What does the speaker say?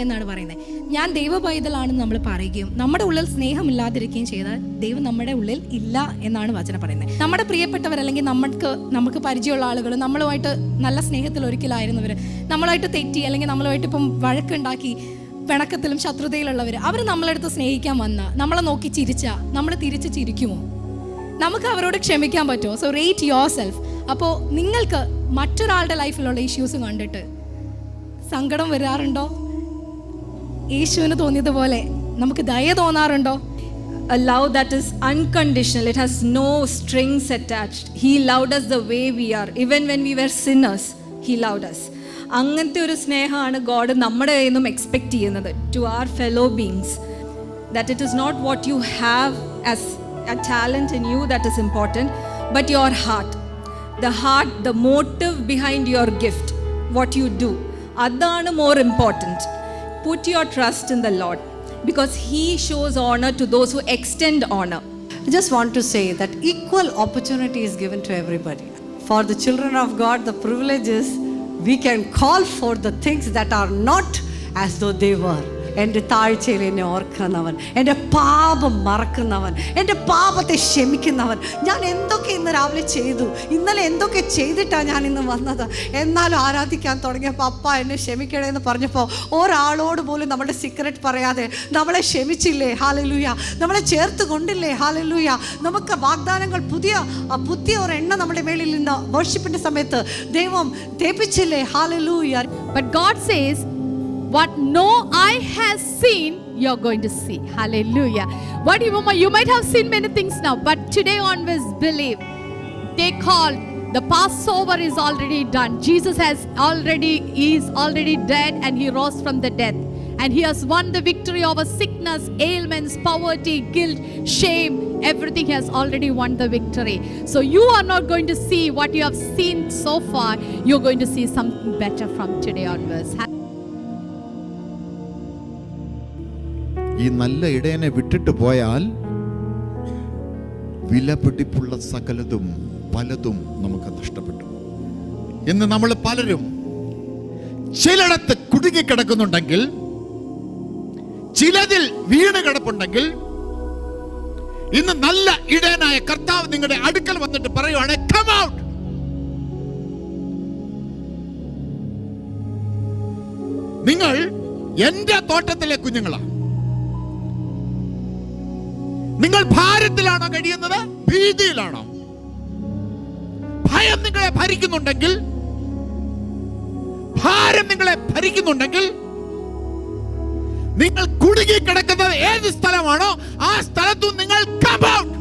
എന്നാണ് പറയുന്നത്. ഞാൻ ദൈവ പൈതലാണെന്ന് നമ്മൾ പറയുകയും നമ്മുടെ ഉള്ളിൽ സ്നേഹമില്ലാതിരിക്കുകയും ചെയ്താൽ ദൈവം നമ്മുടെ ഉള്ളിൽ ഇല്ല എന്നാണ് വചനം പറയുന്നത്. നമ്മുടെ പ്രിയപ്പെട്ടവർ അല്ലെങ്കിൽ നമുക്ക് പരിചയമുള്ള ആളുകൾ, നമ്മളുമായിട്ട് നല്ല സ്നേഹത്തിൽ ഒരിക്കലായിരുന്നവർ, നമ്മളുമായിട്ട് തെറ്റി അല്ലെങ്കിൽ നമ്മളുമായിട്ട് ഇപ്പം വഴക്കുണ്ടാക്കി പിണക്കത്തിലും ശത്രുതയിലുള്ളവർ, അവർ നമ്മളെടുത്ത് സ്നേഹിക്കാൻ വന്ന, നമ്മളെ നോക്കി ചിരിച്ചാൽ നമ്മൾ തിരിച്ച് ചിരിക്കുമോ? നമുക്ക് അവരോട് ക്ഷമിക്കാൻ പറ്റുമോ? So rate your self. അപ്പോൾ നിങ്ങൾക്ക് മറ്റൊരാളുടെ ലൈഫിലുള്ള ഇഷ്യൂസ് കണ്ടിട്ട് സങ്കടം വരാറുണ്ടോ? യേശുവിന് തോന്നിയതുപോലെ നമുക്ക് ദയ തോന്നാറുണ്ടോ? A love that is unconditional. It has no strings attached. He loved us the way we are. Even when we were sinners, He loved us. അങ്ങനത്തെ ഒരു സ്നേഹമാണ് ഗോഡ് നമ്മുടെ കയ്യിൽ നിന്നും എക്സ്പെക്റ്റ് ചെയ്യുന്നത് to our fellow beings. That it is not what you have as a talent in you that is important, but your heart, the motive behind your gift, what you do, അതാണ് more important. Put your trust in the Lord because He shows honor to those who extend honor. I just want to say that equal opportunity is given to everybody. For the children of God, the privilege is we can call for the things that are not as though they were. എൻ്റെ താഴ്ചയിൽ എന്നെ ഓർക്കുന്നവൻ, എൻ്റെ പാപം മറക്കുന്നവൻ, എൻ്റെ പാപത്തെ ക്ഷമിക്കുന്നവൻ. ഞാൻ എന്തൊക്കെ ഇന്ന് രാവിലെ ചെയ്തു, ഇന്നലെ എന്തൊക്കെ ചെയ്തിട്ടാണ് ഞാൻ ഇന്ന് വന്നത്, എന്നാലും ആരാധിക്കാൻ തുടങ്ങിയപ്പോൾ അപ്പ എന്നെ ക്ഷമിക്കണേ എന്ന് പറഞ്ഞപ്പോൾ ഒരാളോട് പോലും നമ്മുടെ സീക്രട്ട് പറയാതെ നമ്മളെ ക്ഷമിച്ചില്ലേ? ഹല്ലേലൂയ. നമ്മളെ ചേർത്ത് കൊണ്ടില്ലേ? ഹല്ലേലൂയ. നമുക്ക് വാഗ്ദാനങ്ങൾ പുതിയ ഒരു എണ്ണ നമ്മുടെ മേളിൽ നിന്ന് വർഷിപ്പിൻ്റെ സമയത്ത് ദൈവം തേപ്പിച്ചില്ലേ? Hallelujah. But God says, what no eye has seen, you're going to see. Hallelujah. What you might have seen many things now, but today onwards believe. Take hold. The Passover is already done. Jesus is already dead and He rose from the death. And He has won the victory over sickness, ailments, poverty, guilt, shame. Everything He has already won the victory. So you are not going to see what you have seen so far. You're going to see something better from today onwards. ഈ നല്ല ഇടയനെ വിട്ടിട്ട് പോയാൽ വിലപിടിപ്പുള്ള സകലതും പലതും നമുക്ക് നഷ്ടപ്പെട്ടു. ഇന്ന് നമ്മൾ പലരും ചിലയിടത്ത് കുടുങ്ങിക്കിടക്കുന്നുണ്ടെങ്കിൽ, ചിലതിൽ വീണ് കിടപ്പുണ്ടെങ്കിൽ, ഇന്ന് നല്ല ഇടയനായ കർത്താവ് നിങ്ങളുടെ അടുക്കൽ വന്നിട്ട് പറയുവാണ്, കം ഔട്ട്. നിങ്ങൾ എന്റെ തോട്ടത്തിലെ കുഞ്ഞുങ്ങളാണ്. നിങ്ങൾ ഭാരത്തിലാണോ കഴിയുന്നത്? ഭീതിയിലാണോ? ഭയം നിങ്ങളെ ഭരിക്കുന്നുണ്ടെങ്കിൽ, ഭാരം നിങ്ങളെ ഭരിക്കുന്നുണ്ടെങ്കിൽ, നിങ്ങൾ കുടുങ്ങി കിടക്കുന്നത് ഏത് സ്ഥലമാണോ ആ സ്ഥലത്തും നിങ്ങൾ കം ഔട്ട്.